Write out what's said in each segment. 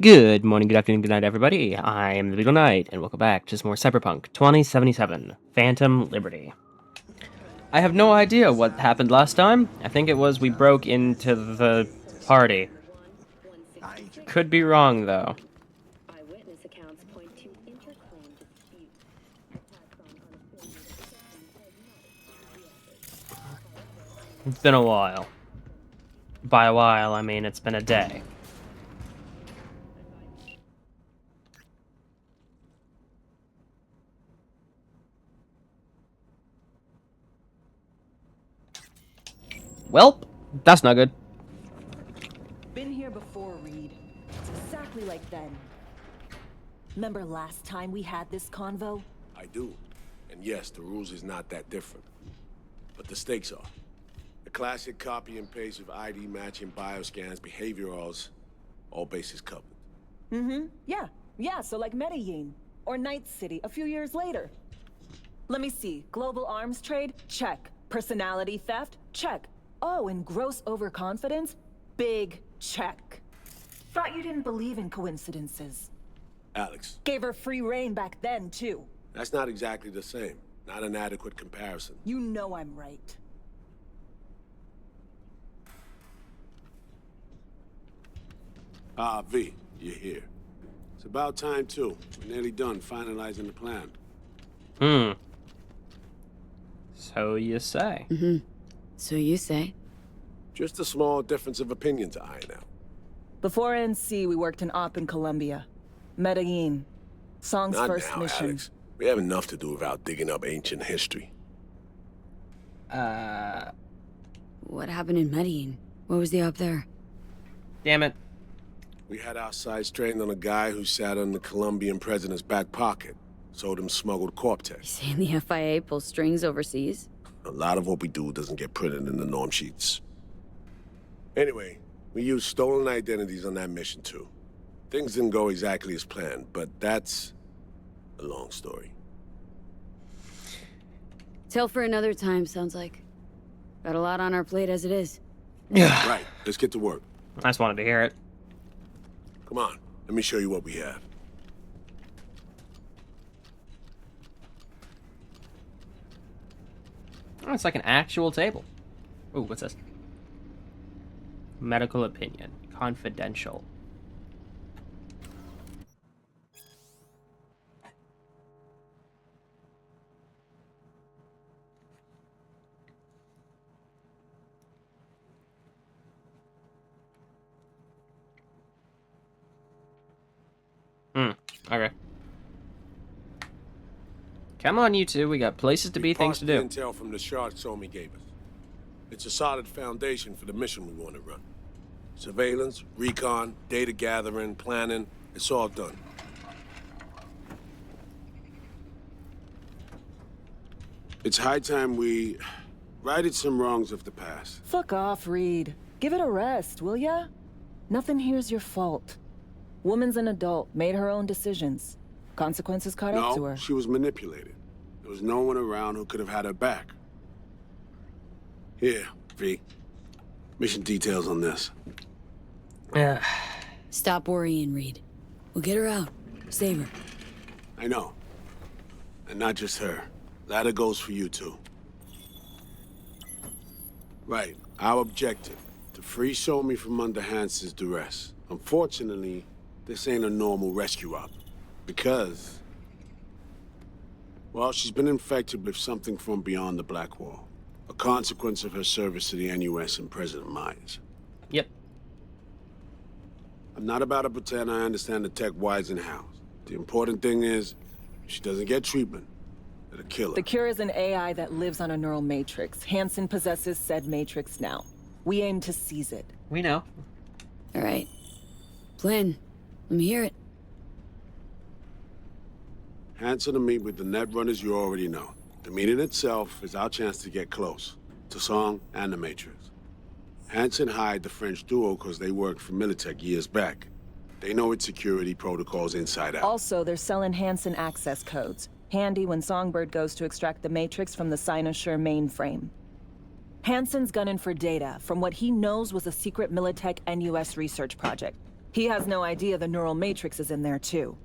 Good morning, good afternoon, good night, everybody. I am the Beagle Knight, and welcome back to some more Cyberpunk 2077 Phantom Liberty. I have no idea what happened last time. I think it was we broke into the party. Could be wrong, though. It's been a while. By a while, I mean it's been a day. Welp, that's not good. Been here before, Reed. It's exactly like then. Remember last time we had this convo? I do. And yes, the rules is not that different. But the stakes are. The classic copy and paste of ID matching, bioscans, behaviorals, all bases covered. Yeah, so like Medellin. Or Night City a few years later. Let me see. Global arms trade? Check. Personality theft? Check. Oh, and gross overconfidence? Big check. Thought you didn't believe in coincidences. Alex, Gave her free reign back then, too. that's not exactly the same. Not an adequate comparison. You know I'm right. V, you're here. It's about time, too. We're nearly done finalizing the plan. So you say. So you say? Just a small difference of opinion to iron out. Before NC, we worked in op in Colombia. Medellin. Song's Not first now, mission. Alex. We have enough to do without digging up ancient history. What happened in Medellin? What was the up there? Damn it. We had our sights trained on a guy who sat on the Colombian president's back pocket. Sold him smuggled Corptex. Saying the FIA pulls strings overseas? A lot of what we do doesn't get printed in the norm sheets. Anyway, we used stolen identities on that mission too. Things didn't go exactly as planned, but that's a long story. Tell for another time, sounds like. Got a lot on our plate as it is. Yeah. Right, let's get to work. I just wanted to hear it. Come on, let me show you what we have. Oh, it's like an actual table. Ooh, what's this? Medical opinion. Confidential. Okay. Come on, you two. We got places to be, things to do. Intel from the shard Somi gave us. It's a solid foundation for the mission we want to run. Surveillance, recon, data gathering, planning, it's all done. It's high time we righted some wrongs of the past. Fuck off, Reed. Give it a rest, will ya? Nothing here's your fault. Woman's an adult, made her own decisions. Consequences caught up to No, her. she was manipulated. There was no one around who could have had her back. Here, V. Mission details on this. Yeah. Stop worrying, Reed. We'll get her out. Save her. I know. And not just her. Ladder goes for you too. Right, our objective. To free Somi from under Hanson's duress. Unfortunately, this ain't a normal rescue op. Because... well, she's been infected with something from beyond the Black Wall. A consequence of her service to the NUS and President Myers. Yep. I'm not about to pretend I understand the tech whys and hows. The important thing is, if she doesn't get treatment, it'll kill her. The cure is an AI that lives on a neural matrix. Hanson possesses said matrix now. We aim to seize it. We know. All right. Plan. Let me hear it. Hanson to meet with the net runners you already know. The meeting itself is our chance to get close. To Song and the Matrix. Hanson hired the French duo because they worked for Militech years back. They know its security protocols inside out. Also, they're selling Hanson access codes. Handy when Songbird goes to extract the matrix from the Cynosure mainframe. Hanson's gunning for data from what he knows was a secret Militech NUS research project. He has no idea the neural matrix is in there too.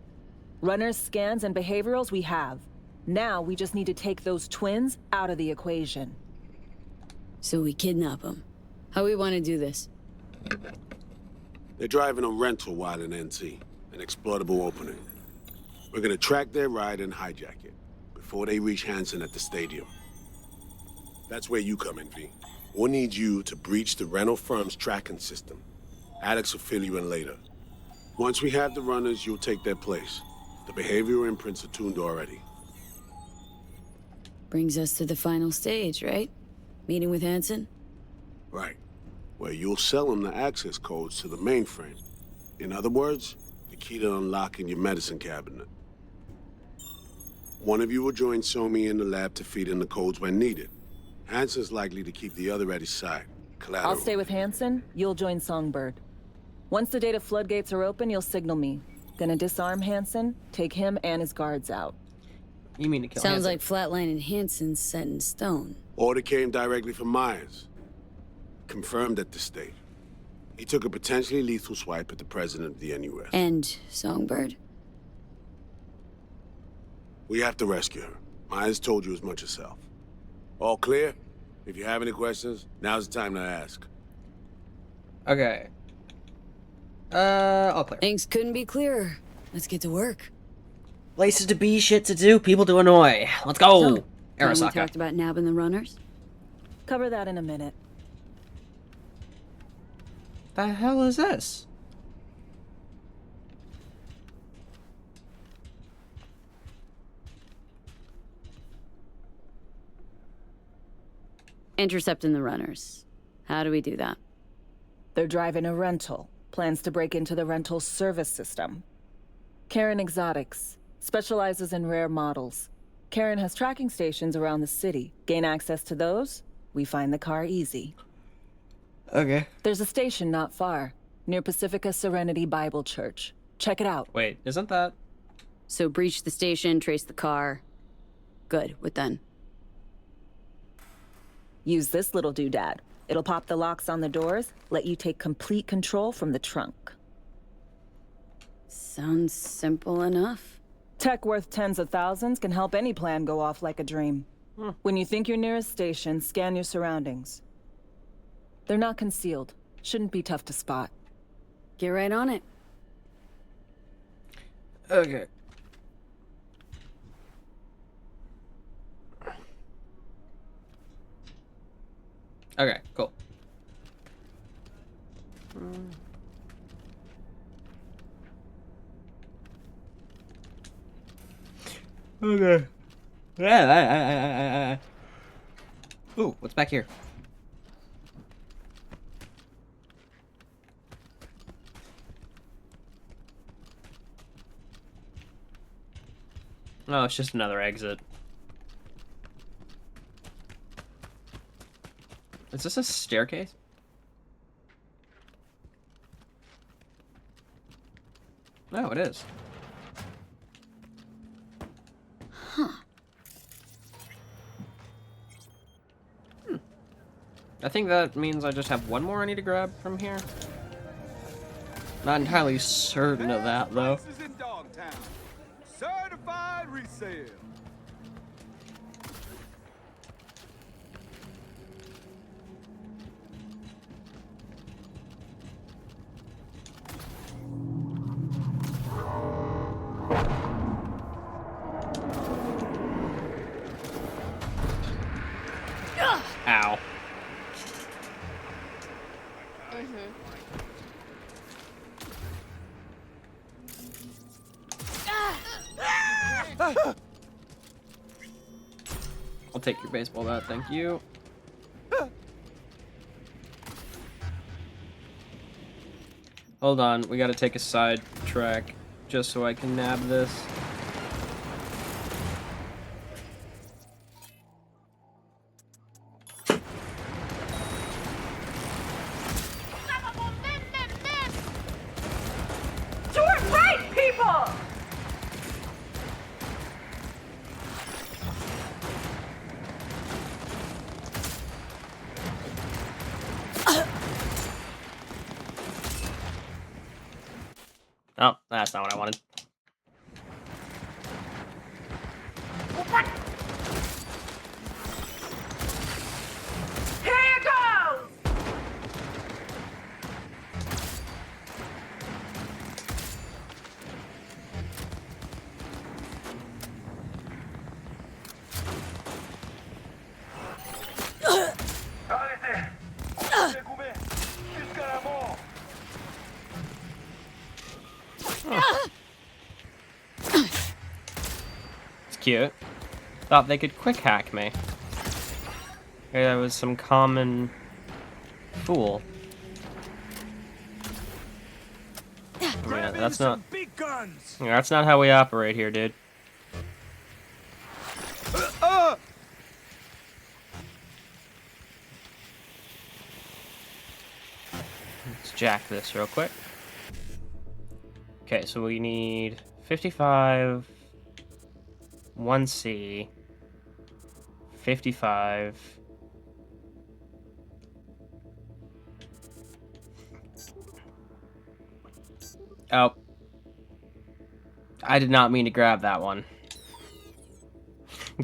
Runners, scans, and behaviorals we have. Now we just need to take those twins out of the equation. So we kidnap them. How we want to do this? They're driving a rental while in NC, an exploitable opening. We're gonna track their ride and hijack it before they reach Hanson at the stadium. That's where you come in, V. We'll need you to breach the rental firm's tracking system. Alex will fill you in later. Once we have the runners, you'll take their place. The behavioral imprints are tuned already. Brings us to the final stage, right? Meeting with Hanson? Right. Where you'll sell him the access codes to the mainframe. In other words, the key to unlocking your medicine cabinet. One of you will join Somi in the lab to feed in the codes when needed. Hanson's likely to keep the other at his side. Collateral. I'll stay with Hanson, you'll join Songbird. Once the data floodgates are open, you'll signal me. Gonna disarm Hanson, take him and his guards out. You mean to kill Sounds Hanson? like Flatline and Hanson's set in stone. Order came directly from Myers. Confirmed at this stage. He took a potentially lethal swipe at the president of the NUS. And Songbird? We have to rescue her. Myers told you as much herself. All clear? If you have any questions, now's the time to ask. Okay. All clear. Things couldn't be clearer. Let's get to work. Places to be, shit to do, people to annoy. Let's go! So, we Arasaka. talked about nabbing the runners? Cover that in a minute. The hell is this? Intercepting the runners. How do we do that? They're driving a rental. Plans to break into the rental service system. Karen Exotics. Specializes in rare models. Karen has tracking stations around the city. Gain access to those, we find the car easy. Okay. There's a station not far, near Pacifica Serenity Bible Church. Check it out. Wait, isn't that... So breach the station, trace the car. Good, what then? Use this little doodad. It'll pop the locks on the doors, let you take complete control from the trunk. Sounds simple enough. Tech worth tens of thousands can help any plan go off like a dream. When you think you're near a station, scan your surroundings. They're not concealed. Shouldn't be tough to spot. Get right on it. Okay. Okay, cool. Okay. Ooh, what's back here? Oh, it's just another exit. Is this a staircase? No, it is. I think that means I just have one more I need to grab from here. Not entirely certain of that, though. Prices in Dogtown. Certified resale. Ow. I'll take your baseball bat, thank you. Hold on, we gotta take a side track just so I can nab this. To our right, people! That's not what I wanted. Here goes! Arrêtez! Découvert! Jusqu'à la mort! It's cute. Thought they could quick hack me. Maybe I was some common fool. Yeah, that's not. Big guns! Yeah, that's not how we operate here, dude. Let's jack this real quick. Okay, so we need 55, 1C, 55. Oh. I did not mean to grab that one.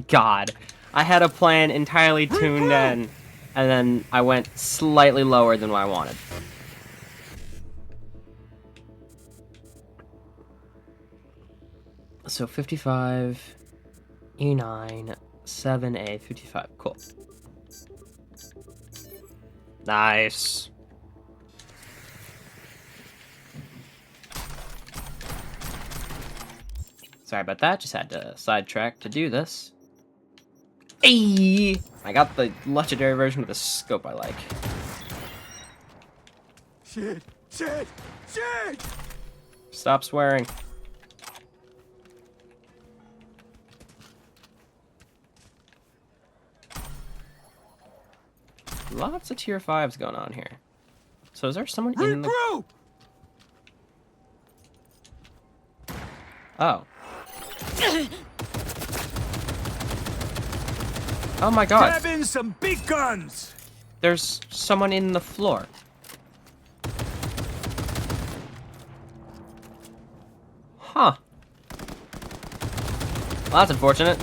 God. I had a plan entirely tuned in, and then I went slightly lower than what I wanted. So 55, E9, 7A, 55. Cool. Nice. Sorry about that, just had to sidetrack to do this. Ayy! I got the legendary version with the scope I like. Shit! Shit! Shit! Stop swearing. Lots of tier 5s going on here. So is there someone in the... Regroup! Oh. Oh my god. Grab in some big guns! There's someone in the floor. Huh. Well, that's unfortunate.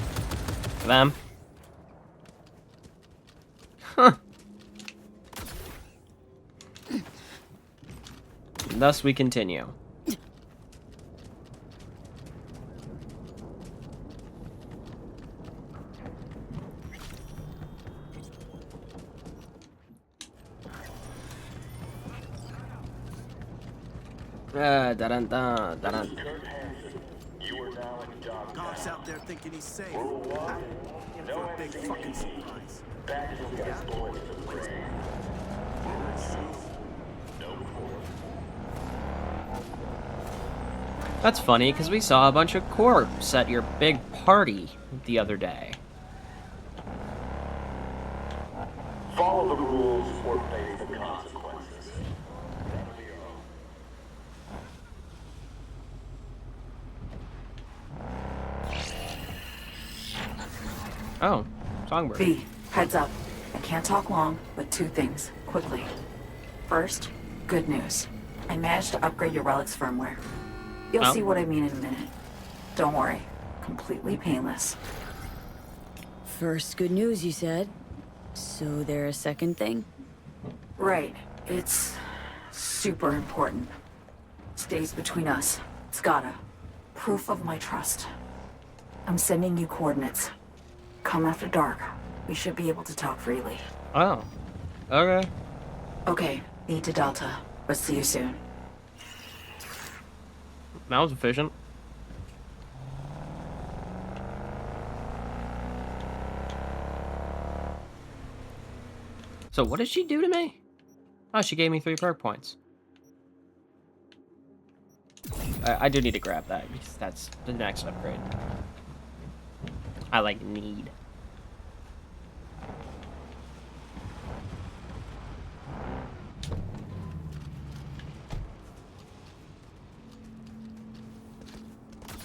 For them. Huh. And thus we continue. Da-dun, da, da-dun. Cops out there thinking he's safe. In for a big fucking surprise. That's funny, because we saw a bunch of corpse at your big party the other day. Follow the rules or face the consequences. Oh, songbird. B, heads up. I can't talk long, but two things, quickly. First, good news. I managed to upgrade your relic's firmware. You'll Oh. see what I mean in a minute. Don't worry. Completely painless. First good news, you said. So there a second thing? Right. It's super important. Stays between us. It's gotta. Proof of my trust. I'm sending you coordinates. Come after dark. We should be able to talk freely. Oh. Okay. Okay, E to Delta. But see you soon. That was efficient. So what did she do to me? Oh, she gave me 3 perk points. I do need to grab that because that's the next upgrade. I like need.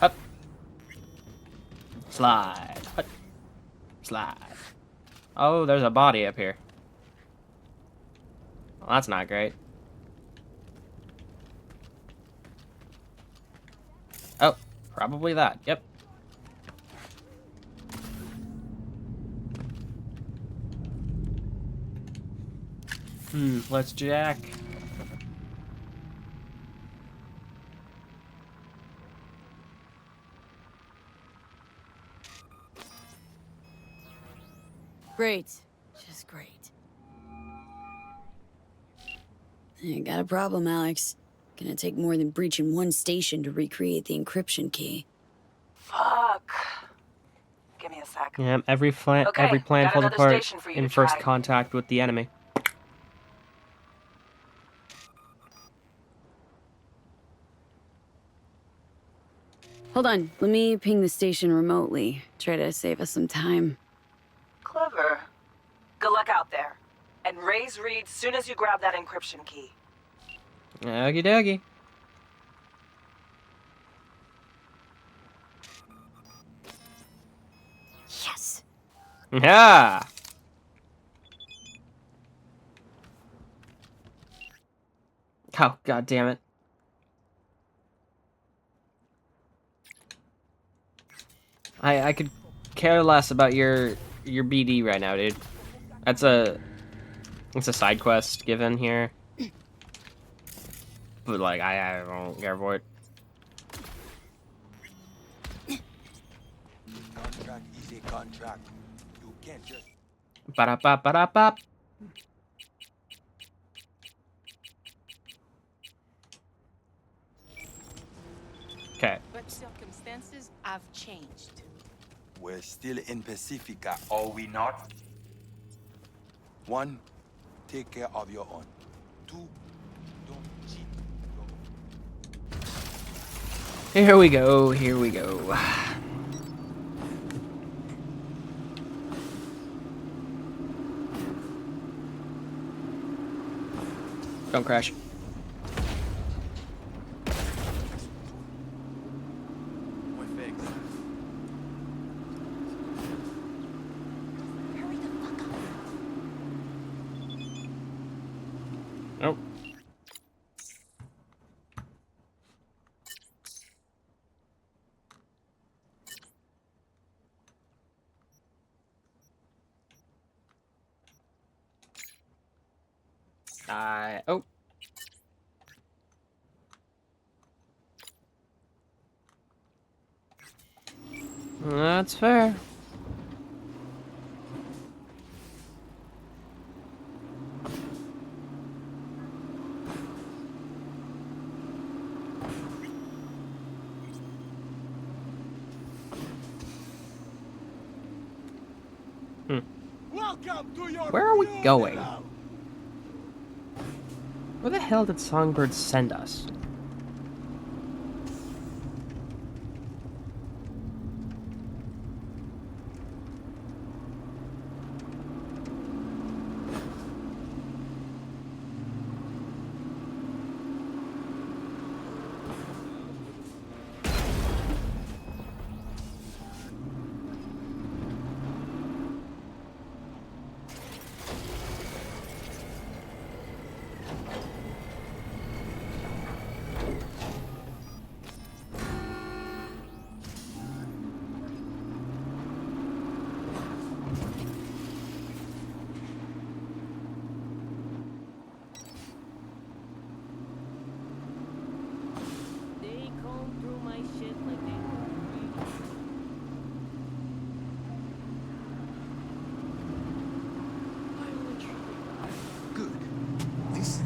Up. Slide. Up. Slide. Oh, there's a body up here. Well, that's not great. Probably that. Yep. Let's jack. Great. Just great. You got a problem, Alex. Gonna take more than breaching one station to recreate the encryption key. Fuck. Give me a sec. Yeah, every plan Okay, got falls another apart station for you in to first try. contact with the enemy. Hold on, let me ping the station remotely. Try to save us some time. Clever. Good luck out there. And raise Reed soon as you grab that encryption key. Okie dokie. Yes! Yeah. Oh, god damn it. I could care less about your BD right now, dude. It's a side quest given here. But like I don't care for it. Contract is a contract. You can't just. Ba-da-ba-ba-da-bop. Okay. But circumstances have changed. We're still in Pacifica, are we not? 1, take care of your own. 2, don't cheat. Here we go, here we go. Don't crash. We're fixed. Hurry the fuck up. Nope. Oh. That's fair. Welcome to your Where are we going? funeral. Where the hell did Songbird send us? They comb through my shit like they Good. This.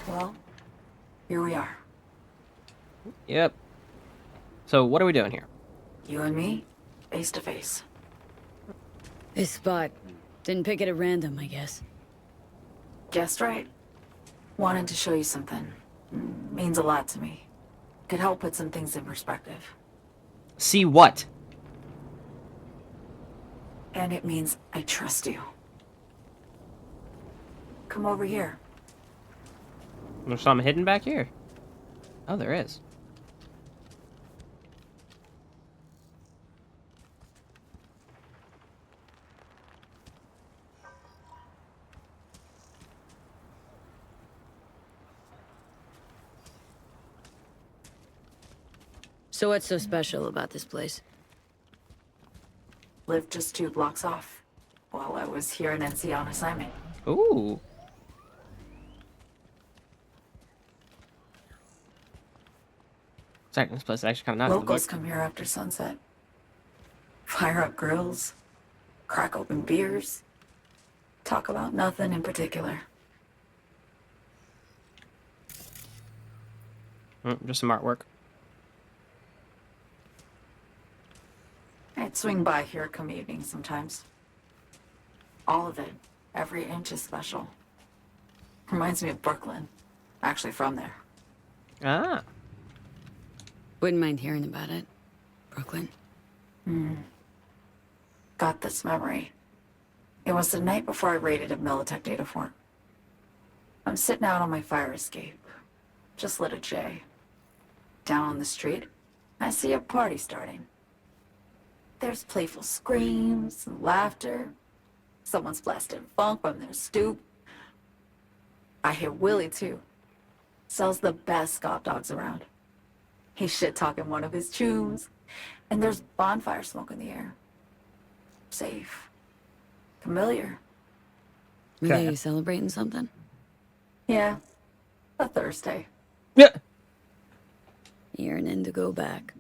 Well, here we are. Yep. So what are we doing here? You and me, face to face. This spot. Didn't pick it at random, I guess. Guessed right. Wanted to show you something. Means a lot to me. Could help put some things in perspective. See what? And it means I trust you. Come over here. There's something hidden back here. Oh, there is. So what's so special about this place? Lived just 2 blocks off while I was here in NC on assignment. Ooh. Sorry, this place is actually kind of nice. Locals come here after sunset. Fire up grills, crack open beers, talk about nothing in particular. Just some artwork. I'd swing by here come evening sometimes. All of it, every inch is special. Reminds me of Brooklyn. Actually from there. Ah. Wouldn't mind hearing about it. Brooklyn. Got this memory. It was the night before I raided a Militech data fort. I'm sitting out on my fire escape. Just lit a J. Down on the street, I see a party starting. There's playful screams and laughter. Someone's blasting funk from their stoop. I hear Willie, too. Sells the best scout dogs around. He's shit-talking one of his tunes. And there's bonfire smoke in the air. Safe. Familiar. Were they celebrating something? Yeah. A Thursday. Yeah. Yearning to go back.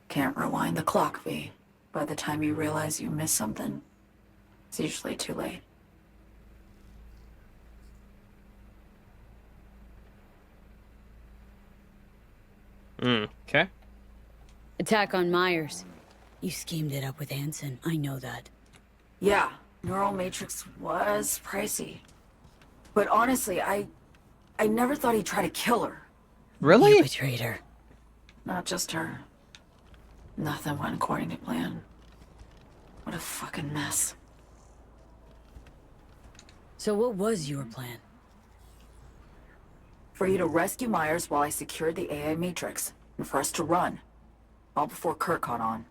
Can't rewind the clock, V. By the time you realize you missed something, it's usually too late. Okay. Attack on Myers. You schemed it up with Hanson. I know that. Yeah, Neural Matrix was pricey. But honestly, I never thought he'd try to kill her. Really? You betrayed her. Not just her. Nothing went according to plan. What a fucking mess. So what was your plan? For you to rescue Myers while I secured the AI Matrix, and for us to run. All before Kurt caught on.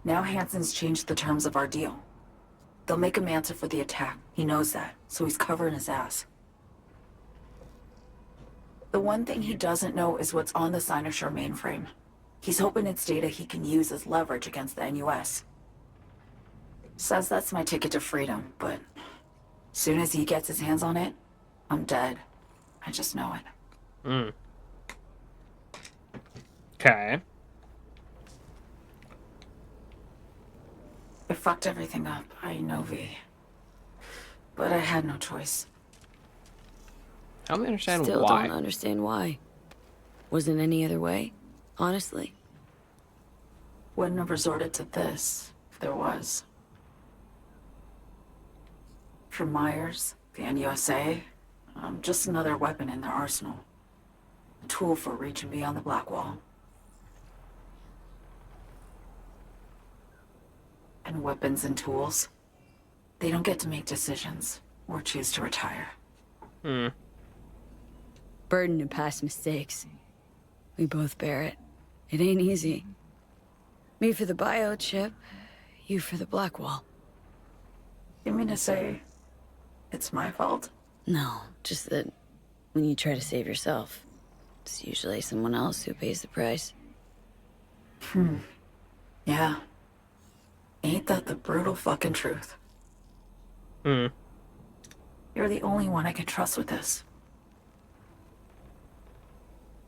Now Hanson's changed the terms of our deal. They'll make him answer for the attack. He knows that, so he's covering his ass. The one thing he doesn't know is what's on the Cynosure mainframe. He's hoping it's data he can use as leverage against the NUS. Says that's my ticket to freedom, but soon as he gets his hands on it, I'm dead. I just know it. Okay. I fucked everything up, I know, V. But I had no choice. Help me understand Still why. don't understand why. Wasn't any other way, honestly. Wouldn't have resorted to this, if there was. For Myers, the NUSA, I'm just another weapon in their arsenal. A tool for reaching beyond the Black Wall. And weapons and tools, they don't get to make decisions or choose to retire. Burden of past mistakes. We both bear it. It ain't easy. Me for the biochip, you for the Black Wall. You mean to say it's my fault? No, just that when you try to save yourself, it's usually someone else who pays the price. Yeah. Ain't that the brutal fucking truth? You're the only one I can trust with this.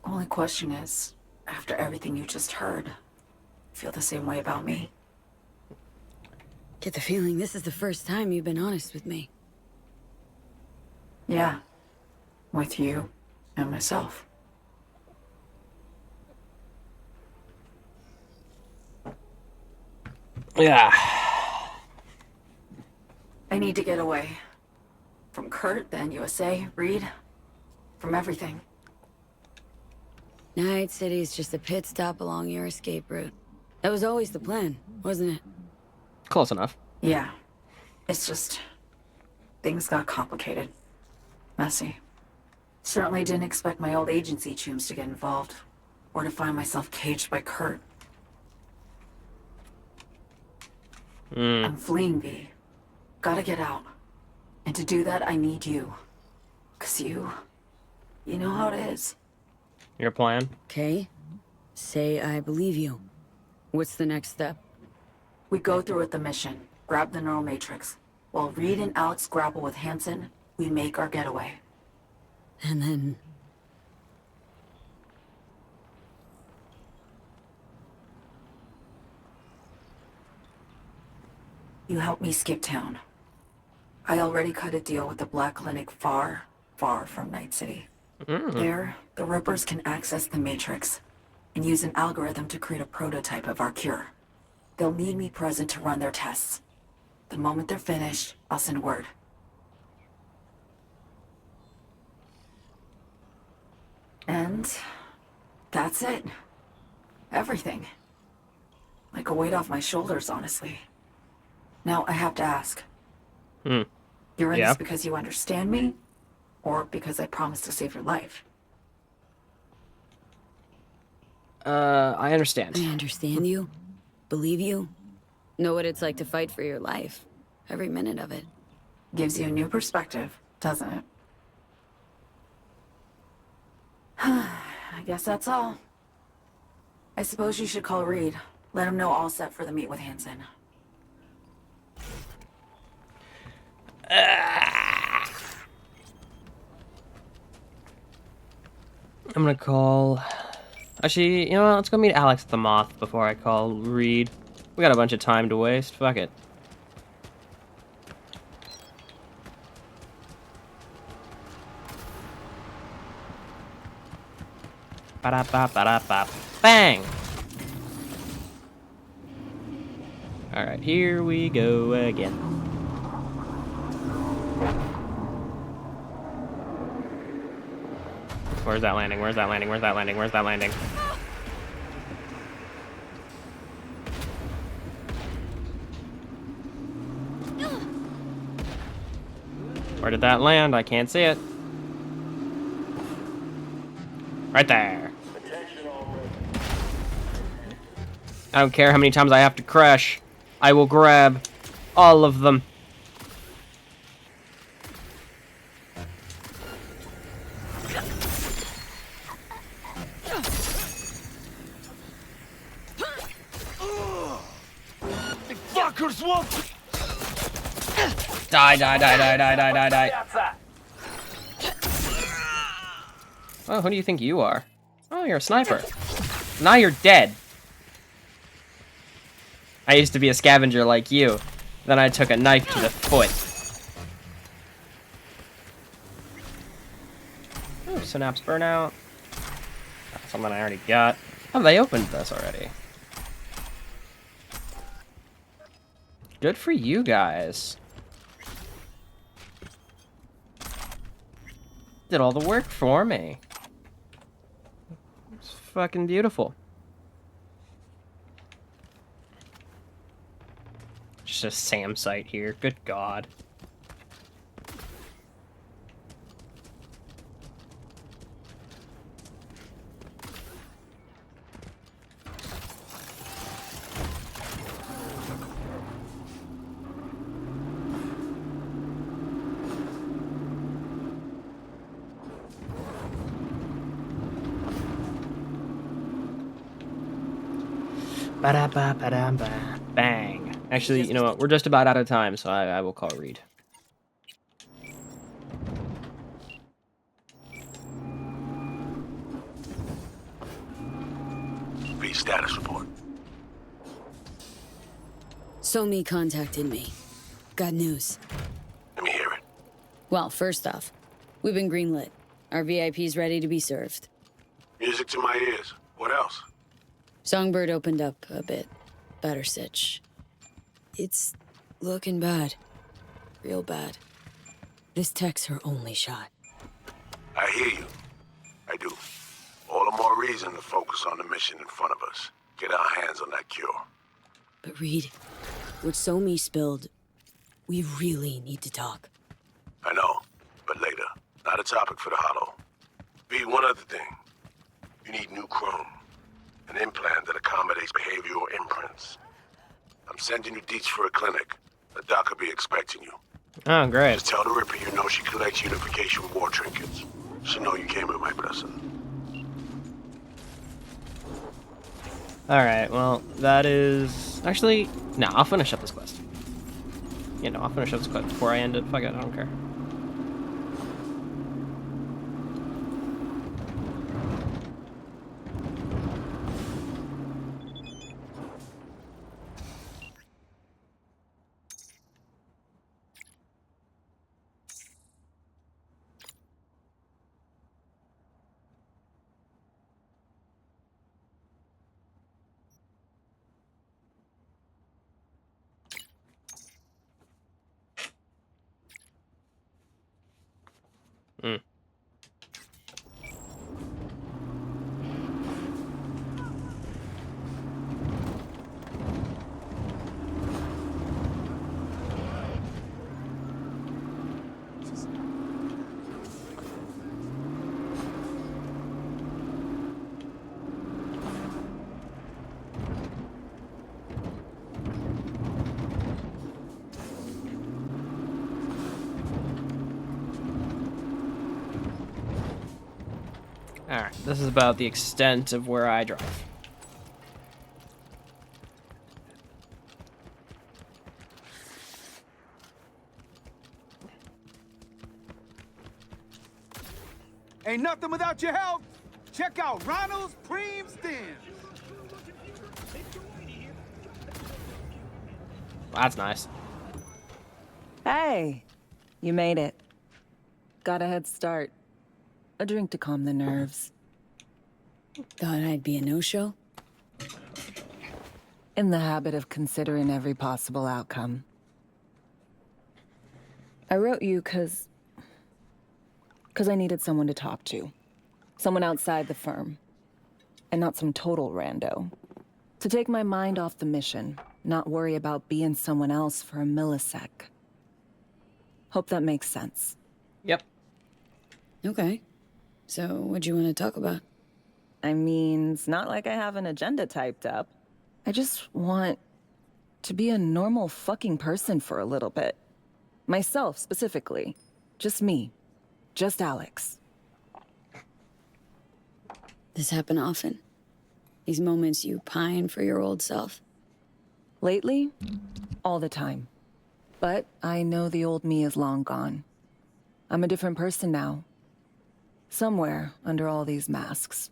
Only question is, after everything you just heard, feel the same way about me? Get the feeling this is the first time you've been honest with me. Yeah. With you and myself. Yeah. I need to get away. From Kurt, then USA, Reed. From everything. Night City's just a pit stop along your escape route. That was always the plan, wasn't it? Close enough. Yeah. It's just... things got complicated. Messy. Certainly didn't expect my old agency chooms to get involved. Or to find myself caged by Kurt. I'm fleeing, V. Gotta get out. And to do that, I need you. 'Cause you know how it is. Your plan? Okay. Say I believe you. What's the next step? We go through with the mission, grab the neural matrix. While Reed and Alex grapple with Hanson, we make our getaway. And then... You help me skip town. I already cut a deal with the Black Clinic far, far from Night City. There, the Rippers can access the Matrix and use an algorithm to create a prototype of our cure. They'll need me present to run their tests. The moment they're finished, I'll send word. And that's it. Everything. Like a weight off my shoulders, honestly. Now, I have to ask. You're in this because you understand me? Or because I promised to save your life? I understand. I understand you. Believe you. Know what it's like to fight for your life. Every minute of it. Gives you a new perspective, doesn't it? I guess that's all. I suppose you should call Reed. Let him know all set for the meet with Hanson. I'm gonna call... Actually, you know what? Let's go meet Alex the Moth before I call Reed. We got a bunch of time to waste. Fuck it. Ba-da-ba-ba-da-ba. Bang! Alright, here we go again. Where's that landing? Where's that landing? Where's that landing? Where's that landing? Where did that land? I can't see it. Right there. I don't care how many times I have to crash. I will grab all of them. Fuckers won't. Die, die, die, die, die, die, die, die. Oh, who do you think you are? Oh, you're a sniper. Now you're dead. I used to be a scavenger like you. Then I took a knife to the foot. Oh, synapse burnout. That's something I already got. Have they opened this already? Good for you guys. Did all the work for me. It's fucking beautiful. Just a SAM site here. Good God. Ba-da-ba-ba-da-ba. Bang. Actually, you know what? We're just about out of time, so I will call Reed. B status report. Somi contacted me. Got news. Let me hear it. Well, first off, we've been greenlit. Our VIP's ready to be served. Music to my ears. What else? Songbird opened up a bit. About her sitch. It's looking bad. Real bad. This tech's her only shot. I hear you. I do. All the more reason to focus on the mission in front of us. Get our hands on that cure. But Reed, what Somi spilled, we really need to talk. I know, but later. Not a topic for the Hollow. B, one other thing. You need new chrome. An implant that accommodates behavioral imprints. I'm sending you deets for a clinic. The doc will be expecting you. Oh, great. Just tell the Ripper you know she collects unification war trinkets. She'll know you came with my blessing. Alright, well, that is... Actually, no, I'll finish up this quest. Yeah, no, I'll finish up this quest before I end it. Fuck it, I don't care. Mm. Alright, this is about the extent of where I drive. Ain't nothing without your help. Check out Ronald's Cream Stems. That's nice. Hey, you made it. Got a head start. A drink to calm the nerves. Thought I'd be a no-show? In the habit of considering every possible outcome. I wrote you because I needed someone to talk to. Someone outside the firm. And not some total rando. To take my mind off the mission, not worry about being someone else for a millisec. Hope that makes sense. Yep. Okay. So, what do you want to talk about? I mean, it's not like I have an agenda typed up. I just want to be a normal fucking person for a little bit. Myself, specifically. Just me. Just Alex. This happen often? These moments you pine for your old self? Lately? All the time. But I know the old me is long gone. I'm a different person now. Somewhere under all these masks.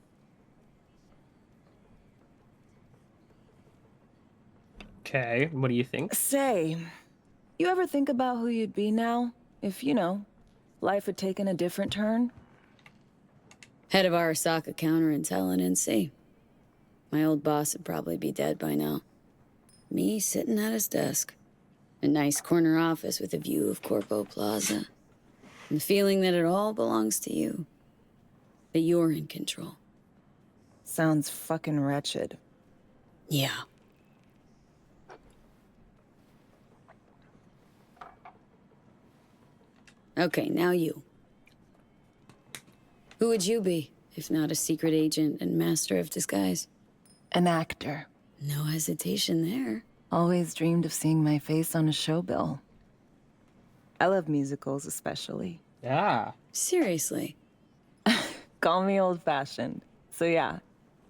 Okay, what do you think? Say, you ever think about who you'd be now? If, life had taken a different turn? Head of Arasaka counterintel in NC. My old boss would probably be dead by now. Me sitting at his desk. A nice corner office with a view of Corpo Plaza. And the feeling that it all belongs to you. That you're in control. Sounds fucking wretched. Yeah. Okay, now you. Who would you be, if not a secret agent and master of disguise? An actor. No hesitation there. Always dreamed of seeing my face on a show bill. I love musicals especially. Yeah. Seriously. Call me old-fashioned. So yeah,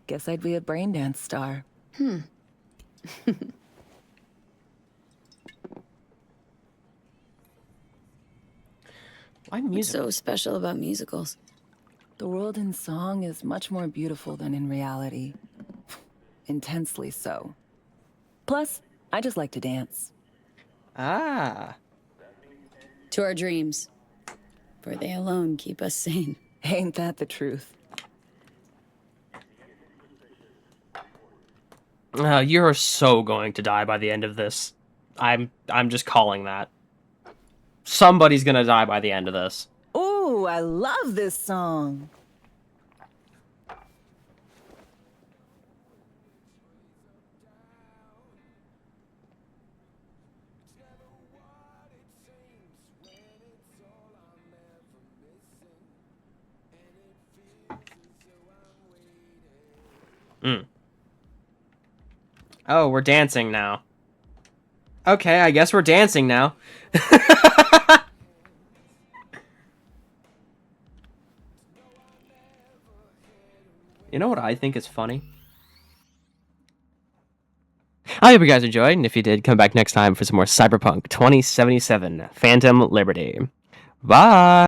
guess I'd be a braindance star. Why What's music? so special about musicals? The world in song is much more beautiful than in reality. Intensely so. Plus, I just like to dance. Ah. To our dreams. For they alone keep us sane. Ain't that the truth? You're so going to die by the end of this. I'm just calling that. Somebody's gonna die by the end of this. Ooh, I love this song. Oh, we're dancing now. Okay, I guess we're dancing now. You know what I think is funny? I hope you guys enjoyed, and if you did, come back next time for some more Cyberpunk 2077 Phantom Liberty. Bye!